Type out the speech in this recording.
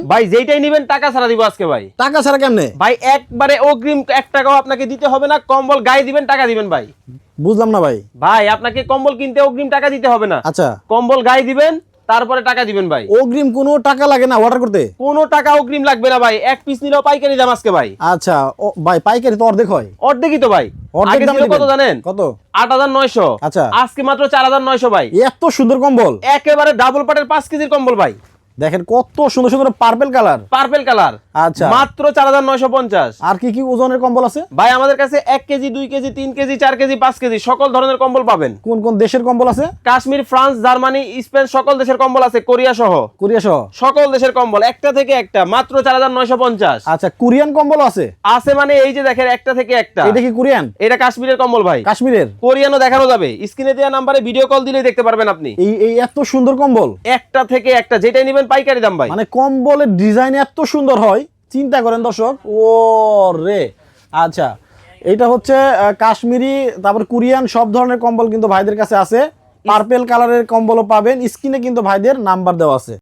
ভাই যেইটাই নেবেন টাকা ছাড়া দিব আজকে ভাই। টাকা ছাড়া কেমনে ভাই একবারে অগ্রিম 1 টাকাও আপনাকে দিতে হবে না, কম্বল গায়ে দিবেন টাকা দিবেন ভাই। বুঝলাম না ভাই। ভাই আপনাকে কম্বল কিনতে অগ্রিম টাকা দিতে হবে না, আচ্ছা কম্বল গায়ে দিবেন তারপরে টাকা দিবেন ভাই। অগ্রিম কোনো টাকা লাগে না অর্ডার করতে? কোনো টাকা অগ্রিম লাগবে না ভাই, এক পিস নিলেও পাইকারি দাম আজকে ভাই। আচ্ছা ভাই পাইকারি তো অর্ধেক হয়। অর্ধেকই তো ভাই। অর্ধেক আগে দামে ছিল কত দিবেন? জানেন? কত? 8,900। আচ্ছা আজকে মাত্র 4,900 ভাই। এত সুন্দর কম্বল, একেবারে ডাবল পাটের 5 কেজির কম্বল ভাই। দেখেন কত সুন্দর সুন্দর পার্পল কালার। Purple colour. আচ্ছা মাত্র 4,950। আর কি কি ওজনের কম্বল আছে ভাই আমাদের কাছে 1 KG 2 KG 3 KG 4 KG 5 KG সকল ধরনের কম্বল পাবেন। কোন কোন দেশের কম্বল আছে? কাশ্মীর, ফ্রান্স, জার্মানি, স্পেন সকল দেশের কম্বল আছে, কোরিয়া সহ কোরিয়া সহ সকল দেশের কম্বল একটা থেকে একটা মাত্র 4,950। আচ্ছা কোরিয়ান কম্বল আছে? আছে মানে এই যে দেখেন একটা থেকে একটা। এটা কি কোরিয়ান? এটা কাশ্মীরের কম্বল ভাই। কাশ্মীরের? কোরিয়ানও দেখানো যাবে, স্ক্রিনে দেওয়া নম্বরে ভিডিও কল দিলেই দেখতে পারবেন আপনি। এই এত সুন্দর কম্বল একটা থেকে একটা যেটাই নেবেন পাইকারি দাম ভাই। মানে কম্বলের ডিজাইন এত সুন্দর হয়, চিন্তা করেন দর্শক। ও রে আচ্ছা এটা হচ্ছে কাশ্মীরি, তারপর কোরিয়ান সব ধরনের কম্বল কিন্তু ভাইদের কাছে আছে। পার্পল কালারের কম্বলও পাবেন, স্ক্রিনে কিন্তু ভাইদের নাম্বার দেওয়া আছে।